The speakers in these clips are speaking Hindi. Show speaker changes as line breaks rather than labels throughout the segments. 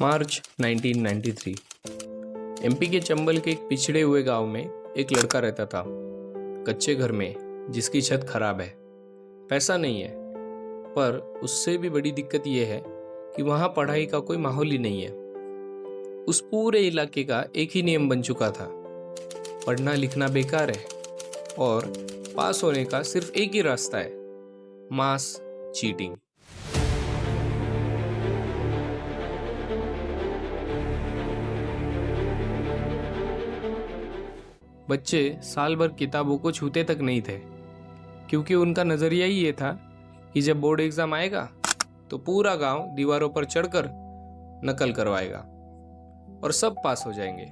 मार्च 1993। एमपी के चंबल के एक पिछड़े हुए गांव में एक लड़का रहता था, कच्चे घर में जिसकी छत खराब है। पैसा नहीं है, पर उससे भी बड़ी दिक्कत यह है कि वहाँ पढ़ाई का कोई माहौल ही नहीं है। उस पूरे इलाके का एक ही नियम बन चुका था, पढ़ना लिखना बेकार है और पास होने का सिर्फ एक ही रास्ता है, मास चीटिंग। बच्चे साल भर किताबों को छूते तक नहीं थे, क्योंकि उनका नजरिया ही ये था कि जब बोर्ड एग्जाम आएगा तो पूरा गांव दीवारों पर चढ़कर नकल करवाएगा और सब पास हो जाएंगे।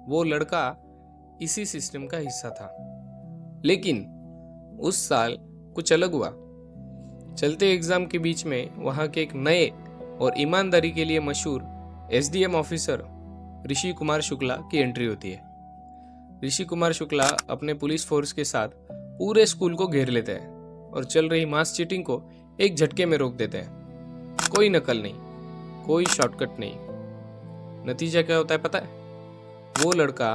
वो लड़का इसी सिस्टम का हिस्सा था। लेकिन उस साल कुछ अलग हुआ। चलते एग्जाम के बीच में वहां के एक नए और ईमानदारी के लिए मशहूर एसडीएम ऑफिसर ऋषि कुमार शुक्ला की एंट्री होती है। ऋषि कुमार शुक्ला अपने पुलिस फोर्स के साथ पूरे स्कूल को घेर लेते हैं और चल रही मास चीटिंग को एक झटके में रोक देते हैं। कोई नकल नहीं, कोई शॉर्टकट नहीं। नतीजा क्या होता है पता है? वो लड़का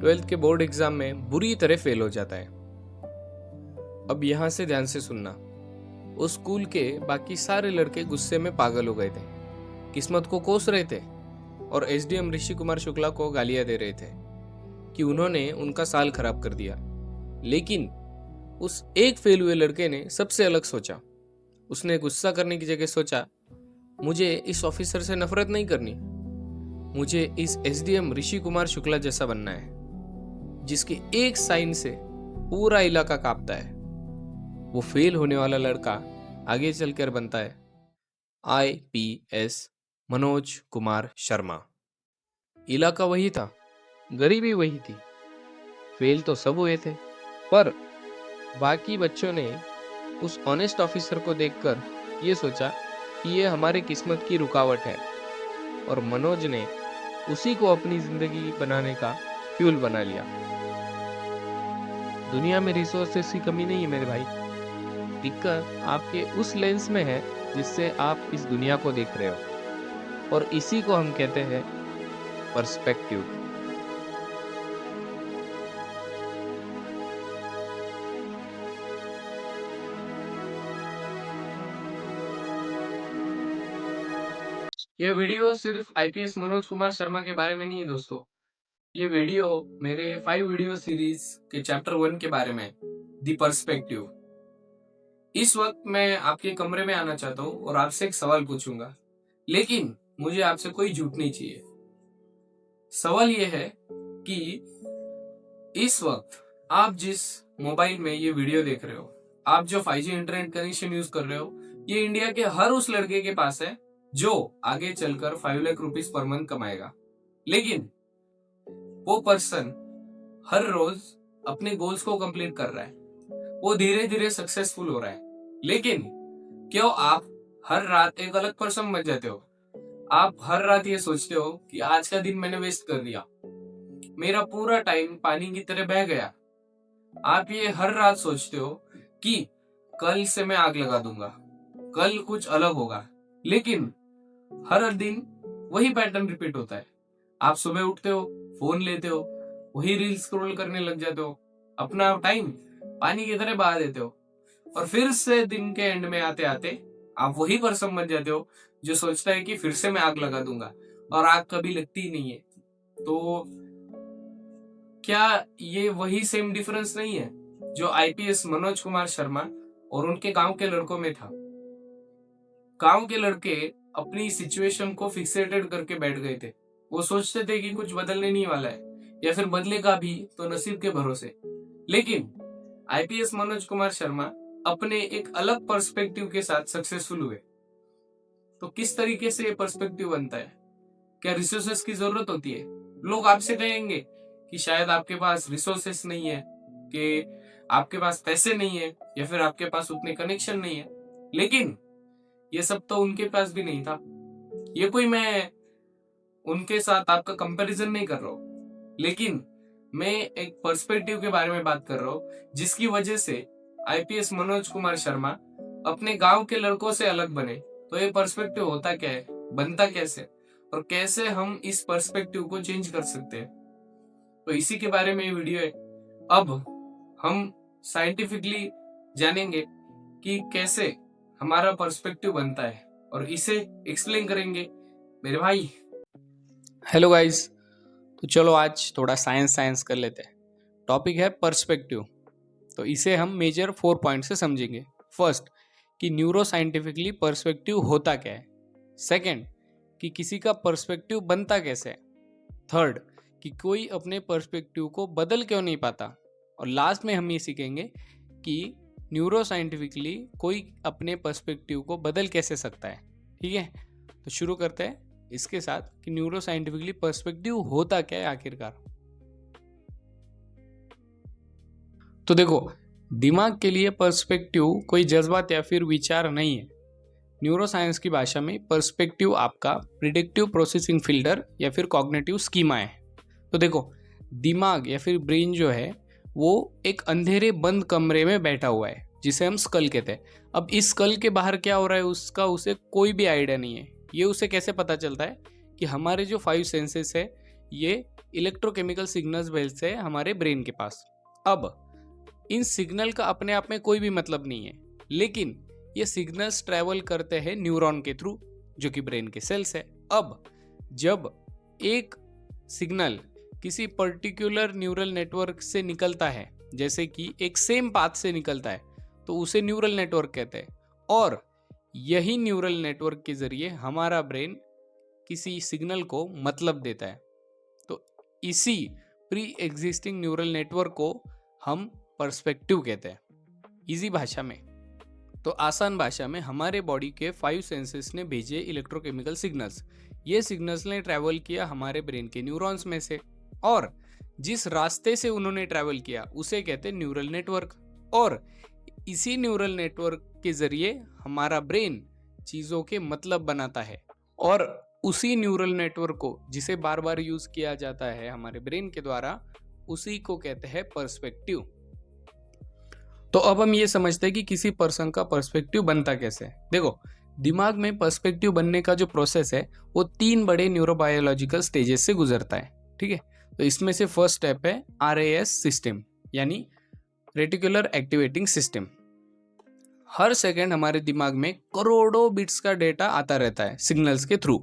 12th के बोर्ड एग्जाम में बुरी तरह फेल हो जाता है। अब यहां से ध्यान से सुनना। उस स्कूल के बाकी सारे लड़के गुस्से में पागल हो गए थे, किस्मत को कोस रहे थे और एसडीएम ऋषि कुमार शुक्ला को गालियां दे रहे थे कि उन्होंने उनका साल खराब कर दिया। लेकिन उस एक फेल हुए लड़के ने सबसे अलग सोचा। उसने गुस्सा करने की जगह सोचा, मुझे इस ऑफिसर से नफरत नहीं करनी, मुझे इस एसडीएम ऋषि कुमार शुक्ला जैसा बनना है, जिसके एक साइन से पूरा इलाका कांपता है। वो फेल होने वाला लड़का आगे चलकर बनता है आईपीएस मनोज कुमार शर्मा। इलाका वही था, गरीबी वही थी, फेल तो सब हुए थे, पर बाकी बच्चों ने उस ऑनेस्ट ऑफिसर को देखकर ये सोचा कि ये हमारे किस्मत की रुकावट है, और मनोज ने उसी को अपनी जिंदगी बनाने का फ्यूल बना लिया। दुनिया में रिसोर्सेस की कमी नहीं है मेरे भाई, दिक्कत आपके उस लेंस में है जिससे आप इस दुनिया को देख रहे हो, और इसी को हम कहते हैं पर्सपेक्टिव। यह वीडियो सिर्फ आईपीएस मनोज कुमार शर्मा के बारे में नहीं है दोस्तों। ये वीडियो मेरे 5 वीडियो सीरीज के चैप्टर 1 के बारे में, द पर्सपेक्टिव। इस वक्त मैं आपके कमरे में आना चाहता हूँ और आपसे एक सवाल पूछूंगा, लेकिन मुझे आपसे कोई झूठ नहीं चाहिए। सवाल यह है कि इस वक्त आप जिस मोबाइल में ये वीडियो देख रहे हो, आप जो 5G इंटरनेट कनेक्शन यूज कर रहे हो, ये इंडिया के हर उस लड़के के पास है जो आगे चलकर 5 लाख रुपीस पर मंथ कमाएगा। लेकिन वो पर्सन हर रोज अपने गोल्स को कंप्लीट कर रहा है, वो धीरे धीरे सक्सेसफुल हो रहा है। लेकिन क्यों आप हर रात एक अलग पर्सन बन जाते हो? आप हर रात ये सोचते हो कि आज का दिन मैंने वेस्ट कर दिया, मेरा पूरा टाइम पानी की तरह बह गया। आप ये हर रात सोचते हो कि कल से मैं आग लगा दूंगा, कल कुछ अलग होगा। लेकिन हर दिन वही पैटर्न रिपीट होता है। आप सुबह उठते हो, फोन लेते हो, वही रील स्क्रॉल करने लग जाते हो, अपना टाइम पानी की तरह बहा देते हो, और फिर से दिन के एंड में आते आते आप वही पर्सन बन जाते हो जो सोचता है कि फिर से मैं आग लगा दूंगा, और आग कभी लगती ही नहीं है। तो क्या ये वही सेम डिफरेंस नहीं है जो आईपीएस मनोज कुमार शर्मा और उनके गांव के लड़कों में था? गांव के लड़के अपनी सिचुएशन को फिक्सेटेड करके बैठ गए थे। वो सोचते थे कि कुछ बदलने नहीं वाला है, या फिर बदलेगा भी तो नसीब के भरोसे। लेकिन आईपीएस मनोज कुमार शर्मा अपने एक अलग पर्सपेक्टिव के साथ सक्सेसफुल हुए। तो किस तरीके से ये पर्सपेक्टिव बनता है? क्या रिसोर्सेस की जरूरत होती है? लोग आपसे कहेंगे कि शायद आपके पास रिसोर्सेस नहीं है, कि आपके पास पैसे नहीं है, या फिर आपके पास उतने कनेक्शन नहीं है। लेकिन ये सब तो उनके पास भी नहीं था। ये कोई मैं उनके साथ आपका कंपैरिजन नहीं कर रहा हूं, लेकिन मैं एक पर्सपेक्टिव के बारे में बात कर रहा हूं, जिसकी वजह से आईपीएस मनोज कुमार शर्मा अपने गांव के लड़कों से अलग बने। तो ये पर्सपेक्टिव होता क्या है, बनता कैसे? और कैसे हम इस पर्सपेक्टिव को चेंज कर सकते हैं। तो इसी के बारे में ये वीडियो है। अब हम साइंटिफिकली जानेंगे कि कैसे हमारा पर्सपेक्टिव बनता है और इसे एक्सप्लेन करेंगे मेरे भाई। हेलो गाइस, तो चलो आज थोड़ा साइंस कर लेते हैं। टॉपिक है पर्सपेक्टिव। तो इसे हम मेजर 4 पॉइंट से समझेंगे। फर्स्ट, कि न्यूरो साइंटिफिकली पर्सपेक्टिव होता क्या है। सेकंड, कि किसी का पर्सपेक्टिव बनता कैसे है। थर्ड, कि कोई अपने पर्सपेक्टिव को बदल क्यों नहीं पाता। और लास्ट में हम ये सीखेंगे कि न्यूरो साइंटिफिकली कोई अपने पर्सपेक्टिव को बदल कैसे सकता है। ठीक है, तो शुरू करते हैं इसके साथ कि न्यूरो साइंटिफिकली पर्सपेक्टिव होता क्या है आखिरकार। तो देखो, दिमाग के लिए पर्सपेक्टिव कोई जज्बात या फिर विचार नहीं है। न्यूरो साइंस की भाषा में पर्सपेक्टिव आपका प्रिडिक्टिव प्रोसेसिंग फिल्टर या फिर कॉग्निटिव स्कीमा है। तो देखो, दिमाग या फिर ब्रेन जो है वो एक अंधेरे बंद कमरे में बैठा हुआ है जिसे हम स्कल कहते हैं। अब इस स्कल के बाहर क्या हो रहा है उसका उसे कोई भी आइडिया नहीं है। ये उसे कैसे पता चलता है कि हमारे जो 5 सेंसेस है ये इलेक्ट्रोकेमिकल सिग्नल्स भेजते हैं हमारे ब्रेन के पास। अब इन सिग्नल का अपने आप में कोई भी मतलब नहीं है, लेकिन ये सिग्नल्स ट्रैवल करते हैं न्यूरॉन के थ्रू जो कि ब्रेन के सेल्स है। अब जब एक सिग्नल किसी पर्टिकुलर न्यूरल नेटवर्क से निकलता है, जैसे कि एक सेम पाथ से निकलता है, तो उसे न्यूरल नेटवर्क कहते हैं। और यही न्यूरल नेटवर्क के जरिए हमारा ब्रेन किसी सिग्नल को मतलब देता है। तो इसी प्री एग्जिस्टिंग न्यूरल नेटवर्क को हम पर्सपेक्टिव कहते हैं इजी भाषा में। तो आसान भाषा में हमारे बॉडी के 5 सेंसेस ने भेजे इलेक्ट्रोकेमिकल सिग्नल्स। ये सिग्नल्स ने ट्रैवल किया हमारे ब्रेन के न्यूरॉन्स में से, और जिस रास्ते से उन्होंने ट्रैवल किया उसे कहते हैं न्यूरल नेटवर्क। और इसी न्यूरल नेटवर्क के जरिए हमारा ब्रेन चीज़ों के मतलब बनाता है, और उसी न्यूरल नेटवर्क को जिसे बार बार यूज किया जाता है हमारे ब्रेन के द्वारा, उसी को कहते हैं पर्सपेक्टिव। तो अब हम ये समझते हैं कि किसी पर्सन का पर्सपेक्टिव बनता कैसे है। देखो, दिमाग में पर्सपेक्टिव बनने का जो प्रोसेस है वो 3 बड़े न्यूरोबायोलॉजिकल स्टेजेस से गुजरता है। ठीक है, तो इसमें से फर्स्ट स्टेप है RAS सिस्टम, यानी रेटिकुलर एक्टिवेटिंग सिस्टम। हर सेकेंड हमारे दिमाग में करोड़ों बिट्स का डेटा आता रहता है सिग्नल्स के थ्रू।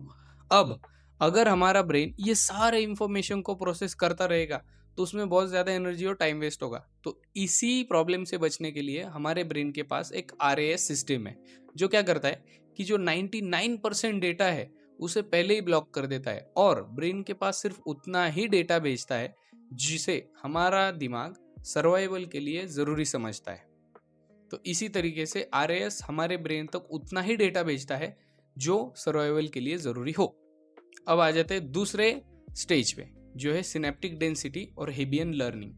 अब अगर हमारा ब्रेन ये सारे इंफॉर्मेशन को प्रोसेस करता रहेगा तो उसमें बहुत ज़्यादा एनर्जी और टाइम वेस्ट होगा। तो इसी प्रॉब्लम से बचने के लिए हमारे ब्रेन के पास एक RAS सिस्टम है जो क्या करता है कि जो 99% डेटा है उसे पहले ही ब्लॉक कर देता है, और ब्रेन के पास सिर्फ उतना ही डेटा भेजता है जिसे हमारा दिमाग सर्वाइवल के लिए ज़रूरी समझता है। तो इसी तरीके से RAS हमारे ब्रेन तक उतना ही डेटा भेजता है जो सर्वाइवल के लिए ज़रूरी हो। अब आ जाते हैं दूसरे स्टेज पे, जो है सिनेप्टिक डेंसिटी और हेबियन लर्निंग।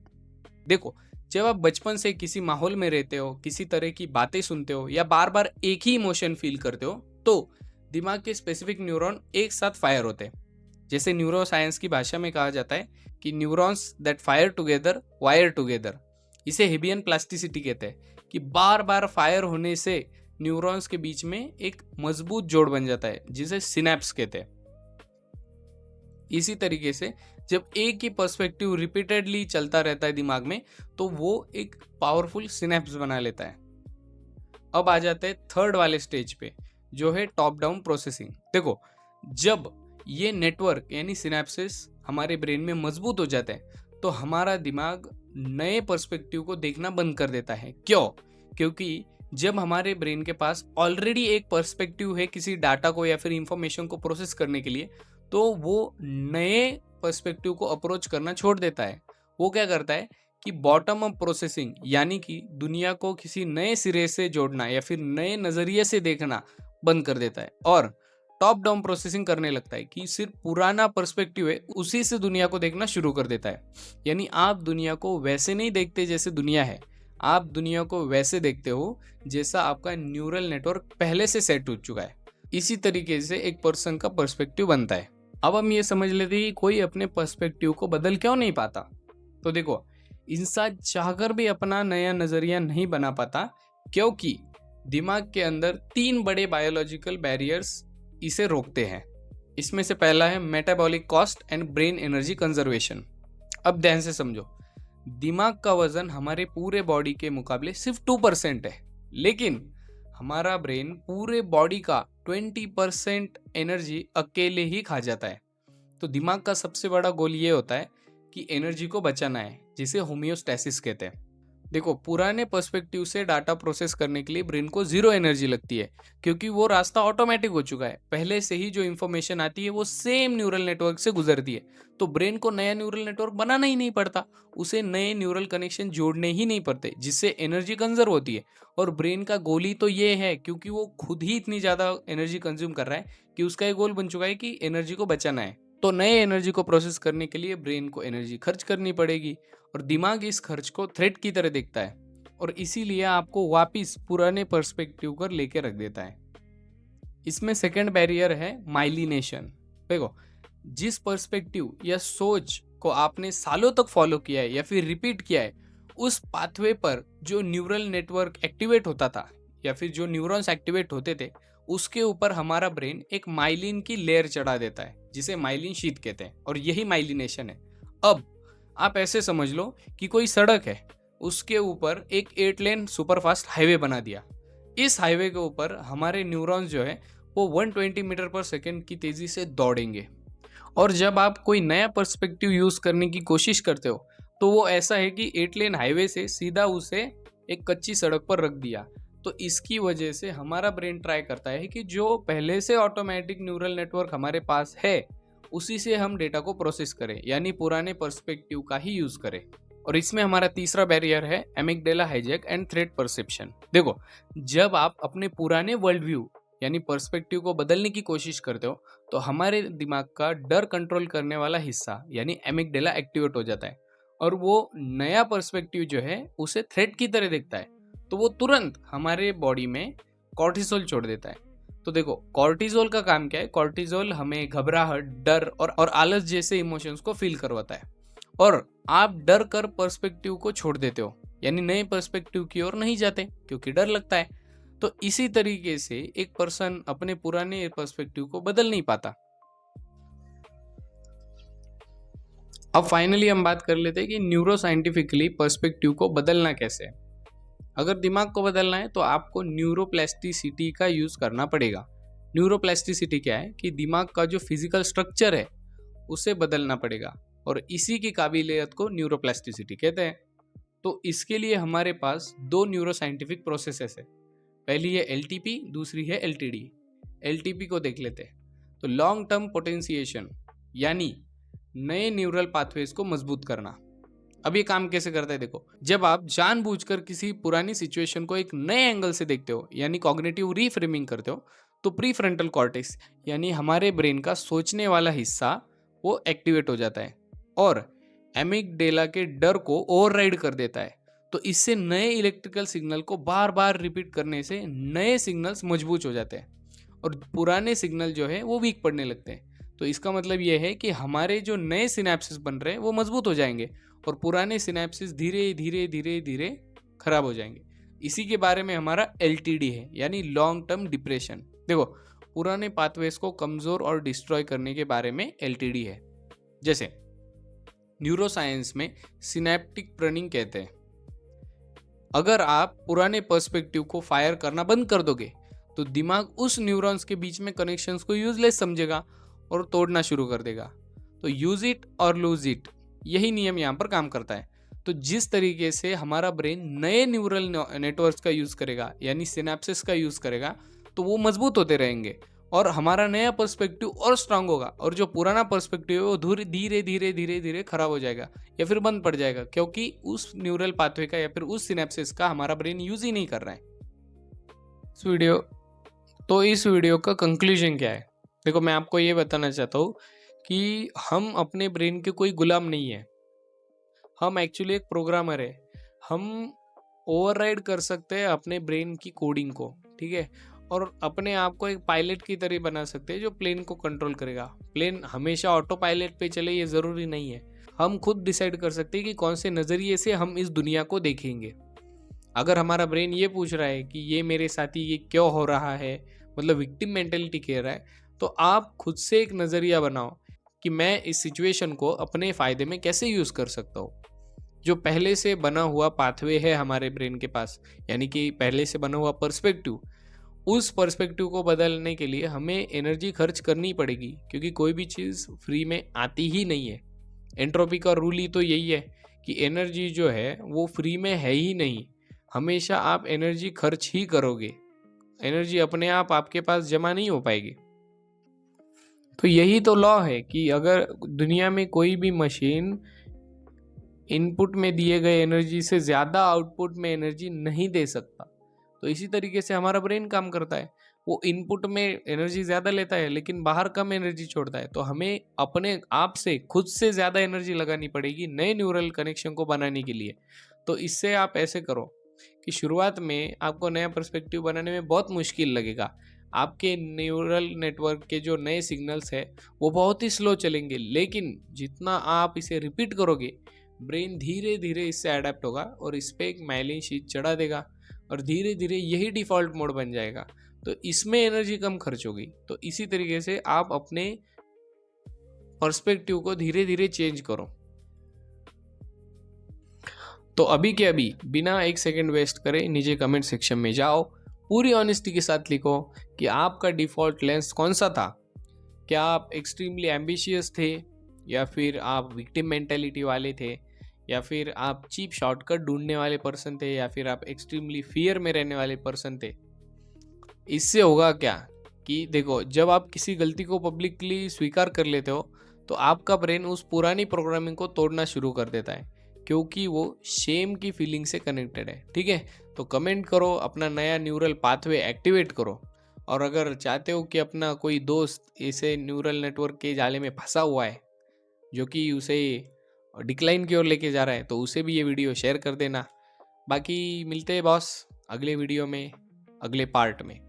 देखो, जब आप बचपन से किसी माहौल में रहते हो, किसी तरह की बातें सुनते हो या बार बार एक ही इमोशन फील करते हो, तो दिमाग के स्पेसिफिक न्यूरॉन एक साथ फायर होते हैं। जैसे न्यूरो साइंस की भाषा में कहा जाता है कि neurons that fire together wire together. इसे हेबियन प्लास्टिसिटी कहते हैं कि बार बार फायर होने से न्यूरॉन्स के बीच में एक मजबूत जोड़ बन जाता है जिसे सिनेप्स कहते हैं। इसी तरीके से जब एक ही पर्सपेक्टिव रिपीटेडली चलता रहता है दिमाग में तो वो एक पावरफुल सिनेप्स बना लेता है। अब आ जाते हैं थर्ड वाले स्टेज पे, जो है टॉप डाउन प्रोसेसिंग। देखो, जब ये नेटवर्क यानी सिनेप्सिस हमारे ब्रेन में मजबूत हो जाते हैं तो हमारा दिमाग नए पर्सपेक्टिव को देखना बंद कर देता है। क्यों? क्योंकि जब हमारे ब्रेन के पास ऑलरेडी एक पर्सपेक्टिव है किसी डाटा को या फिर इंफॉर्मेशन को प्रोसेस करने के लिए, तो वो नए पर्सपेक्टिव को अप्रोच करना छोड़ देता है। वो क्या करता है कि बॉटम अप प्रोसेसिंग, यानी कि दुनिया को किसी नए सिरे से जोड़ना या फिर नए नजरिए से देखना बंद कर देता है, और टॉप डाउन प्रोसेसिंग करने लगता है कि सिर्फ पुराना पर्सपेक्टिव है उसी से दुनिया को देखना शुरू कर देता है। यानी आप दुनिया को वैसे नहीं देखते जैसे दुनिया है, आप दुनिया को वैसे देखते हो जैसा आपका न्यूरल नेटवर्क पहले से सेट हो चुका है। इसी तरीके से एक पर्सन का पर्सपेक्टिव बनता है। अब हम ये समझ लेते हैं कि कोई अपने पर्सपेक्टिव को बदल क्यों नहीं पाता। तो देखो, इंसान चाहकर भी अपना नया नजरिया नहीं बना पाता क्योंकि दिमाग के अंदर 3 बड़े बायोलॉजिकल बैरियर्स इसे रोकते हैं। इसमें से पहला है metabolic cost and brain energy conservation. अब ध्यान से समझो, दिमाग का वजन हमारे पूरे बॉडी के मुकाबले सिर्फ 2% है, लेकिन हमारा ब्रेन पूरे बॉडी का 20% एनर्जी अकेले ही खा जाता है। तो दिमाग का सबसे बड़ा गोल ये होता है कि एनर्जी को बचाना है, जिसे होमियोस्टैसिस कहते हैं। देखो, पुराने पर्सपेक्टिव से डाटा प्रोसेस करने के लिए ब्रेन को जीरो एनर्जी लगती है, क्योंकि वो रास्ता ऑटोमेटिक हो चुका है। पहले से ही जो इन्फॉर्मेशन आती है वो सेम न्यूरल नेटवर्क से गुजरती है, तो ब्रेन को नया न्यूरल नेटवर्क बनाना ही नहीं पड़ता, उसे नए न्यूरल कनेक्शन जोड़ने ही नहीं पड़ते, जिससे एनर्जी कंजर्व होती है। और ब्रेन का गोल ही तो ये है, क्योंकि वो खुद ही इतनी ज़्यादा एनर्जी कंज्यूम कर रहा है कि उसका ये गोल बन चुका है कि एनर्जी को बचाना है। तो नए एनर्जी को प्रोसेस करने के लिए ब्रेन को एनर्जी खर्च करनी पड़ेगी, और दिमाग इस खर्च को थ्रेट की तरह देखता है, और इसीलिए आपको वापिस पुराने पर्सपेक्टिव पर लेके रख देता है। इसमें सेकंड बैरियर है माइलिनेशन। देखो, जिस पर्सपेक्टिव या सोच को आपने सालों तक फॉलो किया है या फिर रिपीट किया है, उस पाथवे पर जो न्यूरल नेटवर्क एक्टिवेट होता था या फिर जो न्यूरॉन्स एक्टिवेट होते थे, उसके ऊपर हमारा ब्रेन एक माइलिन की लेयर चढ़ा देता है, जिसे माइलिन शीथ कहते हैं, और यही माइलिनेशन है। अब आप ऐसे समझ लो कि कोई सड़क है, उसके ऊपर एक 8 लेन सुपरफास्ट हाईवे बना दिया। इस हाईवे के ऊपर हमारे न्यूरॉन्स जो है वो 120 मीटर पर सेकेंड की तेजी से दौड़ेंगे। और जब आप कोई नया पर्सपेक्टिव यूज करने की कोशिश करते हो, तो वो ऐसा है कि 8 लेन हाईवे से सीधा उसे एक कच्ची सड़क पर रख दिया। तो इसकी वजह से हमारा ब्रेन ट्राई करता है कि जो पहले से ऑटोमेटिक न्यूरल नेटवर्क हमारे पास है, उसी से हम डेटा को प्रोसेस करें, यानी पुराने पर्सपेक्टिव का ही यूज करें। और इसमें हमारा तीसरा बैरियर है amygdala hijack and threat perception. देखो, जब आप अपने पुराने वर्ल्ड व्यू यानी पर्सपेक्टिव को बदलने की कोशिश करते हो, तो हमारे दिमाग का डर कंट्रोल करने वाला हिस्सा यानी एमिगडाला एक्टिवेट हो जाता है, और वो नया पर्सपेक्टिव जो है उसे थ्रेट की तरह देखता है। तो वो तुरंत हमारे बॉडी में कॉर्टिसोल छोड़ देता है। तो देखो, कॉर्टिसोल का काम क्या है? कॉर्टिसोल हमें घबराहट, डर और आलस जैसे इमोशंस को फील करवाता है, और आप डर कर पर्सपेक्टिव को छोड़ देते हो, यानी नए पर्सपेक्टिव की ओर नहीं जाते क्योंकि डर लगता है। तो इसी तरीके से एक पर्सन अपने पुराने पर्सपेक्टिव को बदल नहीं पाता। अब फाइनली हम बात कर लेते हैं कि न्यूरो साइंटिफिकली पर्सपेक्टिव को बदलना कैसे है। अगर दिमाग को बदलना है तो आपको न्यूरोप्लास्टिसिटी का यूज करना पड़ेगा। न्यूरोप्लास्टिसिटी क्या है? कि दिमाग का जो फिजिकल स्ट्रक्चर है उसे बदलना पड़ेगा, और इसी की काबिलियत को न्यूरोप्लास्टिसिटी कहते हैं। तो इसके लिए हमारे पास दो न्यूरो साइंटिफिक प्रोसेसेस है। पहली है एलटीपी, दूसरी है एलटीडी। एलटीपी को देख लेते हैं। तो लॉन्ग टर्म पोटेंशिएशन, यानी नए न्यूरल पाथवेज को मजबूत करना। अब ये काम कैसे करता है? देखो, जब आप जानबूझकर किसी पुरानी सिचुएशन को एक नए एंगल से देखते हो, यानी कॉग्निटिव रीफ्रेमिंग करते हो, तो प्रीफ्रंटल कॉर्टेक्स यानी हमारे ब्रेन का सोचने वाला हिस्सा वो एक्टिवेट हो जाता है, और एमिगडाला के डर को ओवरराइड कर देता है। तो इससे नए इलेक्ट्रिकल सिग्नल को बार बार रिपीट करने से नए सिग्नल्स मजबूत हो जाते हैं, और पुराने सिग्नल जो है वो वीक पड़ने लगते हैं। तो इसका मतलब ये है कि हमारे जो नए सिनेप्सिस बन रहे हैं वो मजबूत हो जाएंगे, और पुराने सिनेप्सिस धीरे धीरे धीरे धीरे खराब हो जाएंगे। इसी के बारे में हमारा एलटीडी है, यानी लॉन्ग टर्म डिप्रेशन। देखो, पुराने पाथवेज को कमजोर और डिस्ट्रॉय करने के बारे में एलटीडी है, जैसे न्यूरोसाइंस में सिनेप्टिक प्रनिंग कहते हैं। अगर आप पुराने पर्सपेक्टिव को फायर करना बंद कर दोगे, तो दिमाग उस न्यूरॉन्स के बीच में कनेक्शंस को यूजलेस समझेगा और तोड़ना शुरू कर देगा। तो यूज इट और लूज इट, यही नियम यहाँ पर काम करता है। तो जिस तरीके से हमारा ब्रेन नए न्यूरल नेटवर्क्स का यूज करेगा, यानी सिनेप्सिस का यूज करेगा, तो वो मजबूत होते रहेंगे और हमारा नया पर्सपेक्टिव और स्ट्रांग होगा, और जो पुराना पर्सपेक्टिव है वो धीरे धीरे धीरे धीरे खराब हो जाएगा या फिर बंद पड़ जाएगा, क्योंकि उस न्यूरल पाथवे का या फिर उस सिनेप्सिस का हमारा ब्रेन यूज ही नहीं कर रहा है। इस वीडियो का कंक्लूजन क्या है? देखो, मैं आपको ये बताना चाहता हूँ कि हम अपने ब्रेन के कोई गुलाम नहीं है। हम एक्चुअली एक प्रोग्रामर है। हम ओवरराइड कर सकते हैं अपने ब्रेन की कोडिंग को, ठीक है, और अपने आप को एक पायलट की तरह बना सकते हैं जो प्लेन को कंट्रोल करेगा। प्लेन हमेशा ऑटो पायलट पे चले ये ज़रूरी नहीं है। हम खुद डिसाइड कर सकते हैं कि कौन से नज़रिए से हम इस दुनिया को देखेंगे। अगर हमारा ब्रेन ये पूछ रहा है कि ये मेरे साथ ही ये क्यों हो रहा है, मतलब विक्टिम मेंटेलिटी कह रहा है, तो आप खुद से एक नज़रिया बनाओ कि मैं इस सिचुएशन को अपने फ़ायदे में कैसे यूज़ कर सकता हूँ। जो पहले से बना हुआ पाथवे है हमारे ब्रेन के पास, यानी कि पहले से बना हुआ पर्सपेक्टिव, उस पर्सपेक्टिव को बदलने के लिए हमें एनर्जी खर्च करनी पड़ेगी, क्योंकि कोई भी चीज़ फ्री में आती ही नहीं है। एंट्रोपी का रूल ही तो यही है कि एनर्जी जो है वो फ्री में है ही नहीं। हमेशा आप एनर्जी खर्च ही करोगे, एनर्जी अपने आप आपके पास जमा नहीं हो पाएगी। तो यही तो लॉ है कि अगर दुनिया में कोई भी मशीन इनपुट में दिए गए एनर्जी से ज़्यादा आउटपुट में एनर्जी नहीं दे सकता, तो इसी तरीके से हमारा ब्रेन काम करता है। वो इनपुट में एनर्जी ज़्यादा लेता है लेकिन बाहर कम एनर्जी छोड़ता है। तो हमें अपने आप से खुद से ज़्यादा एनर्जी लगानी पड़ेगी नए न्यूरल कनेक्शन को बनाने के लिए। तो इससे आप ऐसे करो कि शुरुआत में आपको नया पर्सपेक्टिव बनाने में बहुत मुश्किल लगेगा। आपके न्यूरल नेटवर्क के जो नए सिग्नल्स है वो बहुत ही स्लो चलेंगे, लेकिन जितना आप इसे रिपीट करोगे ब्रेन धीरे धीरे इससे अडेप्ट होगा और इस पर एक माइलिन शीट चढ़ा देगा और धीरे धीरे यही डिफ़ॉल्ट मोड बन जाएगा। तो इसमें एनर्जी कम खर्च होगी। तो इसी तरीके से आप अपने पर्सपेक्टिव को धीरे धीरे चेंज करो। तो अभी के अभी बिना एक सेकंड वेस्ट करे नीचे कमेंट सेक्शन में जाओ, पूरी ऑनेस्टी के साथ लिखो कि आपका डिफ़ॉल्ट लेंस कौन सा था। क्या आप एक्सट्रीमली एम्बिशियस थे, या फिर आप विक्टिम मेंटेलिटी वाले थे, या फिर आप चीप शॉर्टकट ढूंढने वाले पर्सन थे, या फिर आप एक्सट्रीमली फियर में रहने वाले पर्सन थे। इससे होगा क्या कि देखो, जब आप किसी गलती को पब्लिकली स्वीकार कर लेते हो तो आपका ब्रेन उस पुरानी प्रोग्रामिंग को तोड़ना शुरू कर देता है, क्योंकि वो शेम की फीलिंग से कनेक्टेड है। ठीक है, तो कमेंट करो, अपना नया न्यूरल पाथवे एक्टिवेट करो। और अगर चाहते हो कि अपना कोई दोस्त इसे न्यूरल नेटवर्क के जाले में फंसा हुआ है जो कि उसे डिक्लाइन की ओर लेके जा रहा है, तो उसे भी ये वीडियो शेयर कर देना। बाकी मिलते हैं बॉस अगले वीडियो में, अगले पार्ट में।